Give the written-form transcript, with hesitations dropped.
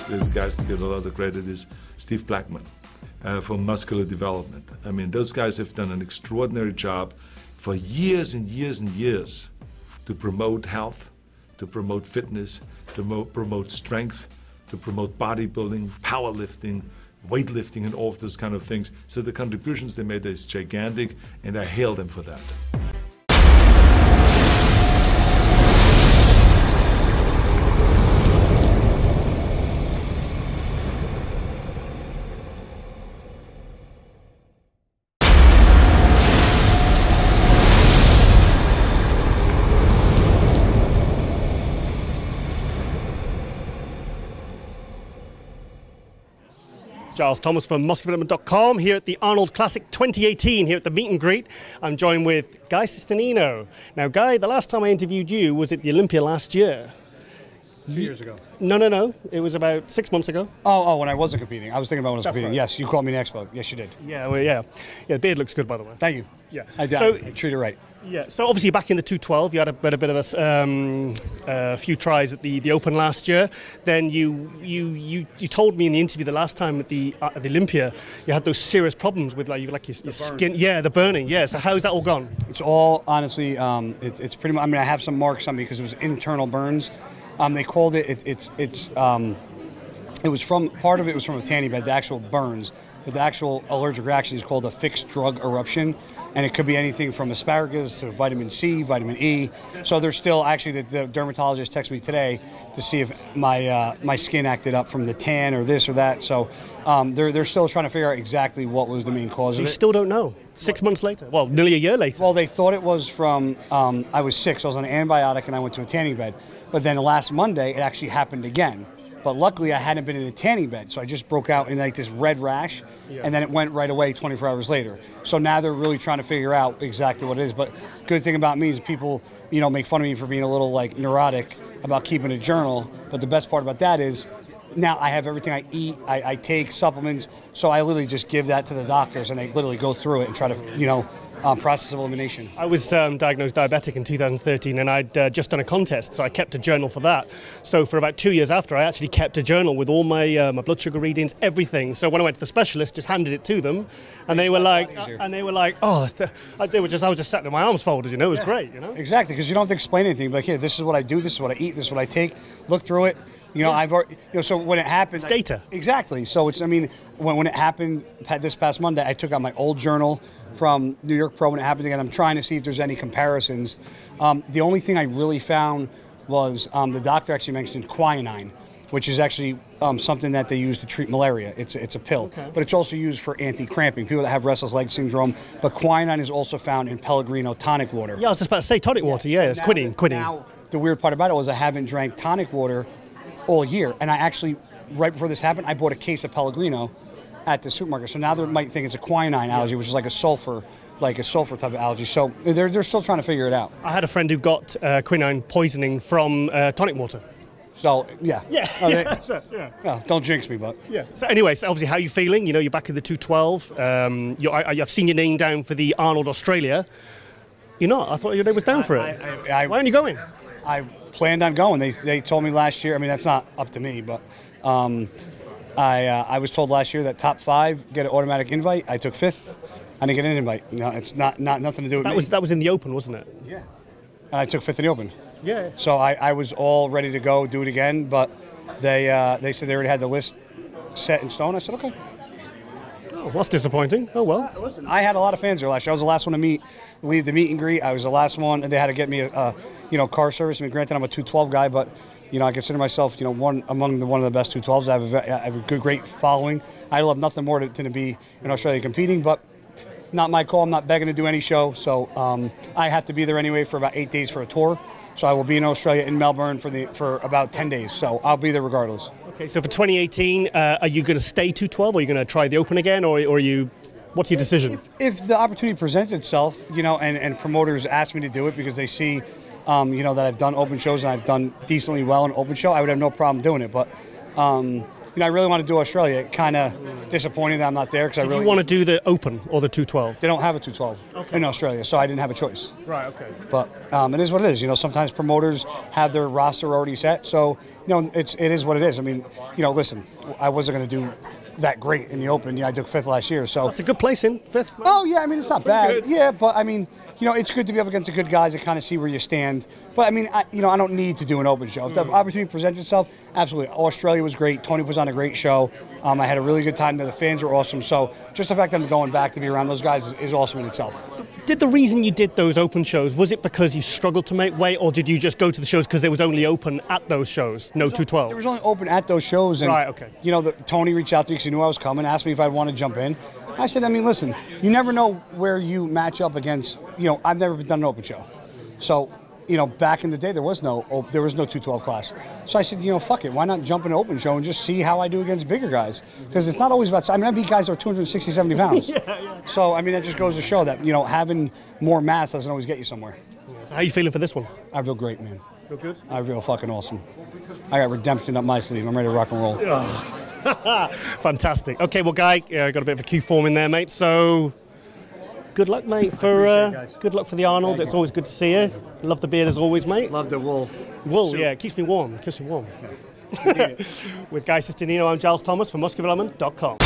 the guys that get a lot of credit is Steve Blackman from Muscular Development. I mean, those guys have done an extraordinary job for years and years and years to promote health, to promote fitness, to promote strength, to promote bodybuilding, powerlifting, weightlifting, and all of those kind of things. So the contributions they made is gigantic, and I hail them for that. Giles Thomas from musculardevelopment.com here at the Arnold Classic 2018 here at the meet and greet. I'm joined with Guy Cisternino. Now, Guy, the last time I interviewed you was at the Olympia last year. 2 years ago. No. It was about 6 months ago. Oh, when I wasn't competing. I was thinking about when I was competing. Right. Yes, you called me in Expo. Yes, you did. Yeah, well, yeah. Yeah, the beard looks good, by the way. Thank you. Yeah. I treat it right. Yeah, so obviously back in the 212, you had a bit of a few tries at the Open last year. Then you told me in the interview the last time at the Olympia, you had those serious problems with your skin. Yeah, the burning. Yeah, so how's that all gone? It's all, honestly, it's pretty much, I mean, I have some marks on me because it was internal burns. They called it, it was from, part of it was from a tanning bed, the actual burns, but the actual allergic reaction is called a fixed drug eruption. And it could be anything from asparagus to vitamin C, vitamin E. So there's still, actually, the dermatologist texted me today to see if my skin acted up from the tan or this or that. So they're still trying to figure out exactly what was the main cause of it. You still don't know? 6 months later? Well, nearly a year later. Well, they thought it was from, I was sick, so I was on an antibiotic and I went to a tanning bed. But then last Monday, it actually happened again. But luckily, I hadn't been in a tanning bed, so I just broke out in like this red rash, and then it went right away 24 hours later. So now they're really trying to figure out exactly what it is. But good thing about me is people, make fun of me for being a little like neurotic about keeping a journal. But the best part about that is now I have everything I eat, I take supplements, so I literally just give that to the doctors, and they literally go through it and try to, process of elimination. I was diagnosed diabetic in 2013, and I'd just done a contest, so I kept a journal for that. So for about 2 years after, I actually kept a journal with all my blood sugar readings, everything. So when I went to the specialist, just handed it to them, and they were like, oh, I was just sat there, my arms folded, it was great, Exactly, because you don't have to explain anything. But here, this is what I do, this is what I eat, this is what I take. Look through it. I've already, so when it happened, it's data. Exactly. So it's, when it happened this past Monday, I took out my old journal from New York Pro when it happened again. I'm trying to see if there's any comparisons. The only thing I really found was the doctor actually mentioned quinine, which is actually something that they use to treat malaria. It's a pill, but it's also used for anti-cramping, people that have restless leg syndrome. But quinine is also found in Pellegrino tonic water. Yeah, I was just about to say tonic water. Yeah, it's quinine. Now, the weird part about it was I haven't drank tonic water all year, and I actually, right before this happened, I bought a case of Pellegrino at the supermarket. So now they might think it's a quinine allergy, which is like a sulfur type of allergy. So they're still trying to figure it out. I had a friend who got quinine poisoning from tonic water. So yeah. Yeah, don't jinx me, but yeah. So anyway, so obviously, how are you feeling? You're back in the 212. I've seen your name down for the Arnold Australia. You're not. I thought your name was down for it. Why aren't you going? I planned on going. They told me last year. I mean, that's not up to me, but I was told last year that top 5 get an automatic invite. I took 5th. I didn't get an invite. It's not nothing to do with me. That was in the Open, wasn't it? Yeah. And I took 5th in the Open. Yeah. So I was all ready to go do it again, but they said they already had the list set in stone. I said okay. Oh, that's disappointing. Oh well. Listen, I had a lot of fans there last year. I was the last one to leave the meet and greet. I was the last one, and they had to get me a car service. I mean, granted, I'm a 212 guy, but I consider myself one among one of the best 212s. I have a great following. I love nothing more than to be in Australia competing, but not my call. I'm not begging to do any show, so I have to be there anyway for about 8 days for a tour. So I will be in Australia, in Melbourne, for about 10 days. So I'll be there regardless. Okay, so for 2018, are you going to stay 212, or are you going to try the Open again, or are you? What's your decision? If the opportunity presents itself, and promoters ask me to do it because they see, that I've done open shows and I've done decently well in open show, I would have no problem doing it. But I really want to do Australia. Kind of disappointing that I'm not there because I really you want to do the Open or the 212? They don't have a 212 in Australia, so I didn't have a choice. Right. Okay. But it is what it is. Sometimes promoters have their roster already set, so it is what it is. I mean, listen, I wasn't going to do that great in the Open. I took 5th last year, so that's a good place in 5th. Oh yeah, I mean it's not bad. Good. Yeah, but I mean, it's good to be up against the good guys and kind of see where you stand. But I mean, I don't need to do an Open show. If the opportunity presents itself, absolutely. Australia was great. Tony was on a great show. I had a really good time there. The fans were awesome. So just the fact that I'm going back to be around those guys is awesome in itself. Did the reason you did those Open shows, was it because you struggled to make weight, or did you just go to the shows because there was only Open at those shows, no 212? There was only Open at those shows. And, right, okay. Tony reached out to me because he knew I was coming, asked me if I'd want to jump in. I said, I mean, listen, you never know where you match up against, I've never done an Open show. So, back in the day, there was no 212 class. So I said, fuck it, why not jump in an Open show and just see how I do against bigger guys? Because it's not always about, I beat guys that are 260, 70 pounds. Yeah. So, I mean, that just goes to show that, having more mass doesn't always get you somewhere. So how are you feeling for this one? I feel great, man. Feel good? I feel fucking awesome. I got redemption up my sleeve. I'm ready to rock and roll. Fantastic. Okay, well, Guy, got a bit of a Q form in there, mate. So, good luck, mate. Good luck for the Arnold. It's always good to see you. Love the beard as always, mate. Love the wool. Wool, yeah, it keeps me warm. Keeps me warm. With Guy Cisternino, I'm Giles Thomas from musculardevelopment.com.